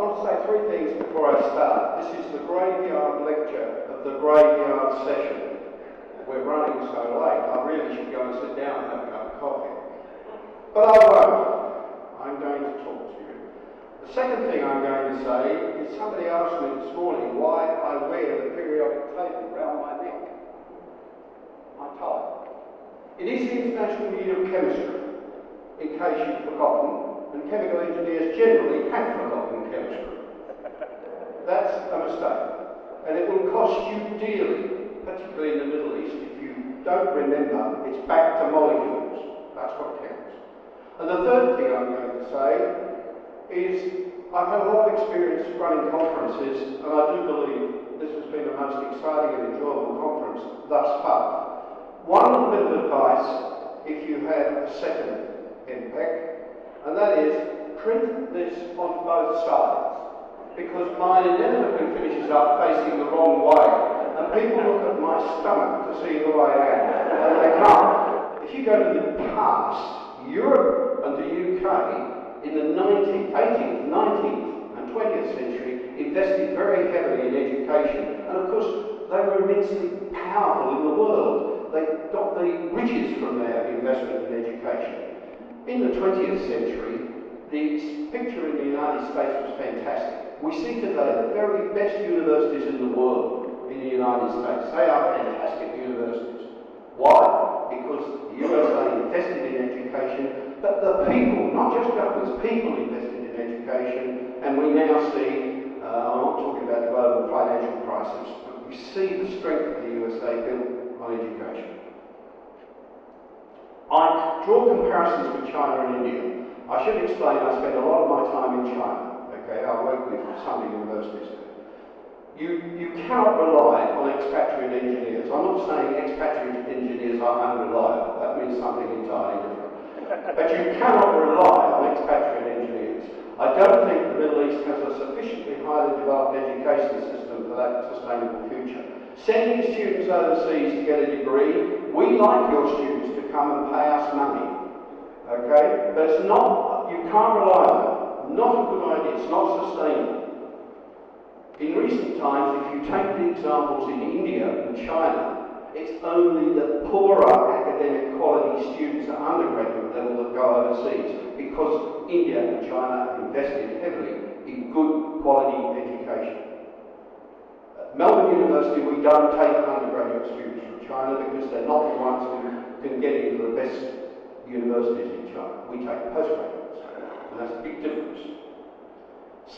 want to say three things before I start. This is the graveyard lecture of the graveyard session. We're running so late, I really should go and sit down and have a cup of coffee. But I won't. I'm going to talk to you. The second thing I'm going to say is somebody asked me this morning why I wear the periodic table around my neck. My tie. It is the International Year of Chemistry, in case you've forgotten, and chemical engineers generally have forgotten chemistry. That's a mistake, and it will cost you dearly, particularly in the Middle East. If you don't remember, it's back to molecules. That's what counts. And the third thing I'm going to say is I've had a lot of experience running conferences, and I do believe this has been the most exciting and enjoyable conference thus far. One little bit of advice if you have a second MPEC, and that is print this on both sides, because mine inevitably finishes up facing the wrong way, and people look at my stomach to see who I am, and they can't. If you go to the past, Europe and the UK in the 18th, 19th and 20th century invested very heavily in education, and of course they were immensely powerful in the world. They got the riches from their investment in education. In the 20th century, the picture in the United States was fantastic. We see today the very best universities in the world in the United States. They are fantastic universities. Why? Because the USA invested in education, but the people, not just governments, people invested in education, and we now see, I'm not talking about the global financial crisis, but we see the strength of the USA built on education. I draw comparisons with China and India. I should explain I spend a lot of my time in China. Okay, I work with some universities there. You cannot rely on expatriate engineers. I'm not saying expatriate engineers are unreliable. That means something entirely different. But you cannot rely on expatriate engineers. I don't think the Middle East has a sufficiently highly developed education system for that sustainable future. Sending students overseas to get a degree, we like your students to come and pay us money. Okay? But it's not, you can't rely on it. Not a good idea. It's not sustainable. In recent times, if you take the examples in India and China, it's only the poorer academic quality students at undergraduate level that go overseas, because India and China have invested heavily in good quality education. At Melbourne University, we don't take undergraduate students from China because they're not the ones who can get into the best universities in China. We take postgraduates, and that's a big difference.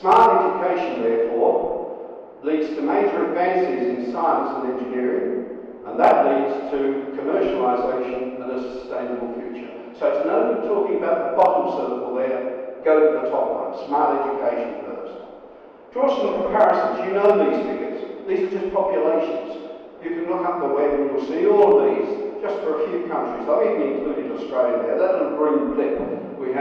Smart education, therefore, leads to major advances in science and engineering, and that leads to commercialisation and a sustainable future. So it's no good talking about the bottom circle there, go to the top one, smart education first. Draw some comparisons, you know these figures. These are just populations. You can look up the web and you'll see all of these, just for a few countries. I've even included Australia there. That little green blip we've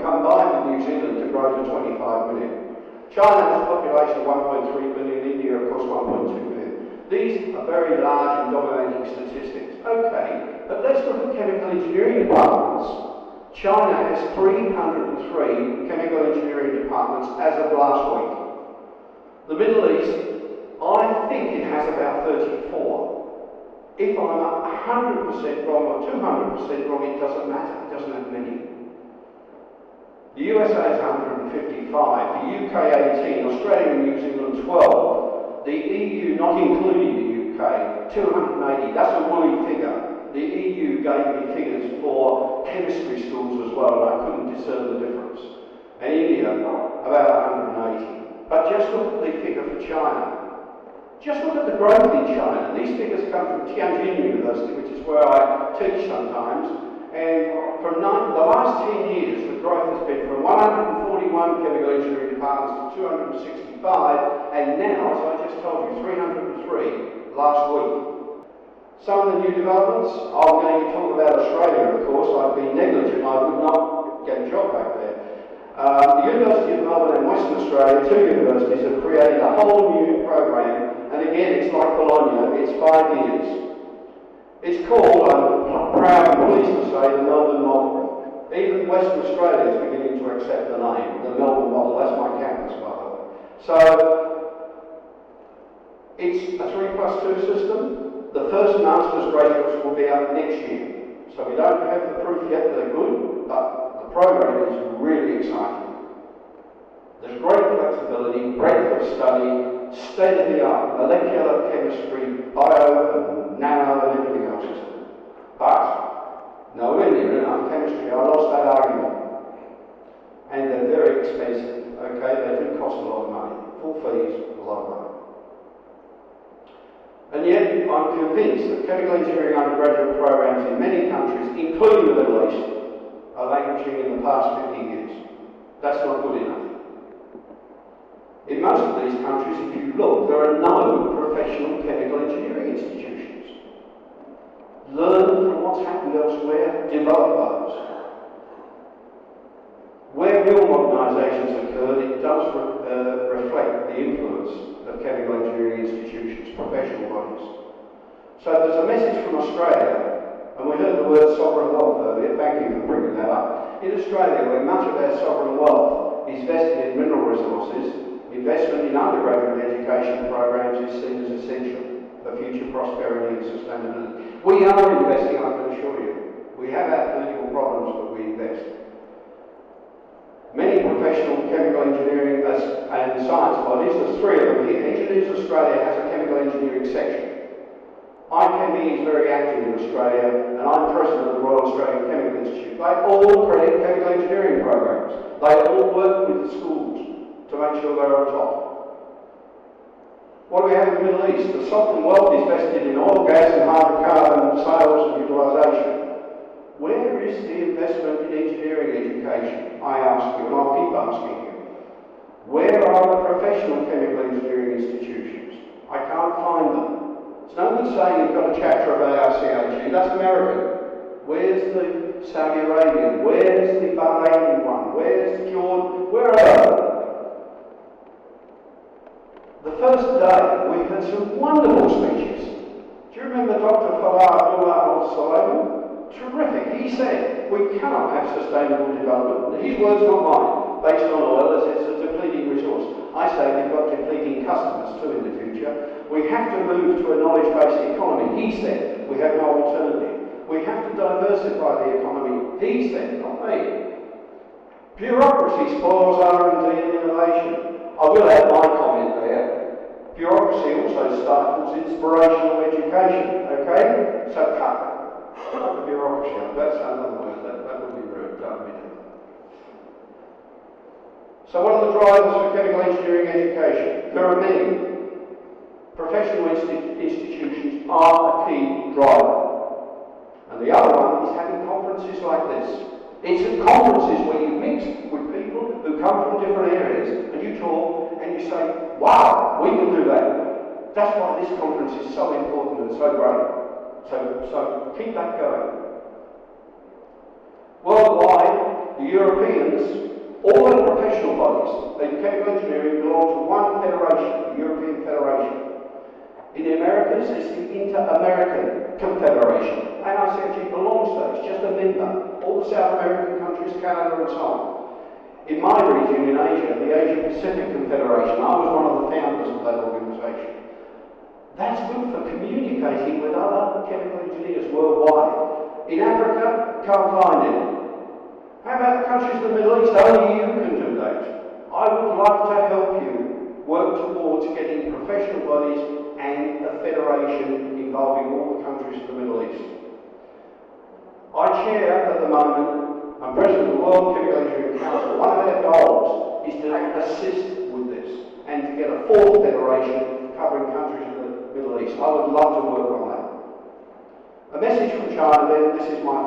combined with New Zealand to grow to 25 million. China has a population of 1.3 billion, India of course 1.2 billion. These are very large and dominating statistics. Okay, but let's look at chemical engineering departments. China has 303 chemical engineering departments as of last week. The Middle East, I think it has about 34. If I'm 100% wrong or 200% wrong, it doesn't matter. It doesn't have many. The USA is 155, the UK 18, Australia and New Zealand 12, the EU, not including the UK, 280. That's a woolly figure. The EU gave me figures for chemistry schools as well, and I couldn't discern the difference. And India, about 180. But just look at the figure for China. Just look at the growth in China. These figures come from Tianjin University, which is where I teach sometimes. And from the last 10 years, the growth has been from 141 chemical engineering departments to 265, and now, as I just told you, 303 last week. Some of the new developments, I'm going to talk about Australia, of course. I've been negligent. I would not get a job back there. The University of Melbourne and Western Australia, two universities, have created a whole new program. And again, it's like Bologna, it's 5 years. It's called, I'm proud and pleased to say, the Melbourne Model. Even Western Australia is beginning to accept the name, the Melbourne Model. That's my campus, by the way. So it's a 3+2 system. The first master's graduates will be out next year. So we don't have the proof yet that they're good, but the program is really exciting. There's great flexibility, breadth of study, state-of-the-art molecular chemistry, bio and nano and everything else. But nowhere near enough chemistry. I lost that argument. And they're very expensive. Okay, they do cost a lot of money. Full fees, a lot of money. And yet, I'm convinced that chemical engineering undergraduate programs in many countries, including the Middle East, are languishing in the past 50 years. That's not good enough. In most of these countries, if you look, there are no professional chemical engineering institutions. Learn from what's happened elsewhere, develop those. Where real modernisations occurred, it does reflect the influence of chemical engineering institutions, professional bodies. So there's a message from Australia, and we heard the word sovereign wealth earlier, thank you for bringing that up. In Australia, where much of our sovereign wealth is vested in mineral resources, investment in undergraduate education programs is seen as essential for future prosperity and sustainability. We are investing, I can assure you. We have our political problems, but we invest. Many professional chemical engineering and science bodies, there's three of them here. Engineers Australia has a chemical engineering section. IChemE is very active in Australia, and I'm president of the Royal Australian Chemical Institute. They all accredit chemical engineering programs. They all work with the schools to make sure they're on top. What do we have in the Middle East? The sovereign wealth is vested in oil, gas and hydrocarbon sales and utilisation. Where is the investment in engineering education? I ask you, and I'll keep asking you. Where are the professional chemical engineering institutions? I can't find them. It's no good saying you've got a chapter of ARCHE, that's American. Where's the Saudi Arabian? Where's the Bahraini one? Where's the Jordan? Where are they? The first day, we had some wonderful speeches. Do you remember Dr. Falah al-Sulaiman? Terrific. He said, we cannot have sustainable development. His words, not mine, based on oil as it's a depleting resource. I say we've got depleting customers too in the future. We have to move to a knowledge-based economy. He said, we have no alternative. We have to diversify the economy. He said, not me. Bureaucracy spoils R&D and innovation. I will add my comment there. Bureaucracy also stifles inspirational education, okay? So cut the bureaucracy up. That's another word. That would be rude. Don't be doing that. So what are the drivers for chemical engineering education? There are many. Professional institutions are a key driver. And the other one is having conferences like this. It's at conferences where you mix with people who come from different areas and you talk and you say, wow, we can do that. That's why this conference is so important and so great. So keep that going. Worldwide, the Europeans, all the professional bodies in chemical engineering belong to one federation, the European Federation. In the Americas, it's the Inter-American Confederation. ARCHE belongs to it, it's just a member. All the South American countries, Canada and so on. In my region, in Asia, the Asia Pacific Confederation, I was one of the founders of that organisation. That's good for communicating with other chemical engineers worldwide. In Africa, can't find any. How about the countries of the Middle East? Only you can do that. I would love to help you work towards getting professional bodies and a federation involving all the countries of the Middle East. I chair at the moment, I'm president of the World Chemical Engineering Council. One of our goals is to assist with this and to get a fourth federation covering countries of the Middle East. I would love to work on that. A message from China then, this is my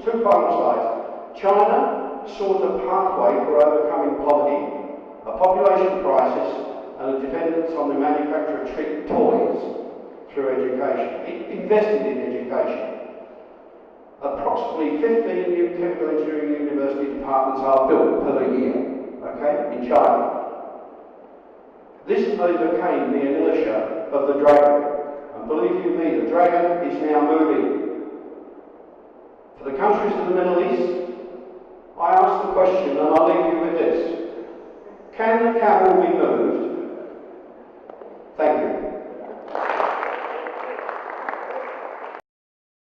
two final slides. China sought a pathway for overcoming poverty, a population crisis, and a dependence on the manufacture of cheap toys through education. It invested in education. Approximately 15 new chemical engineering university departments are built per year, okay, in China. This overcame the inertia of the dragon. And believe you me, the dragon is now moving. For the countries of the Middle East, I ask the question, and I'll leave you with this. Can the camel be moved? you.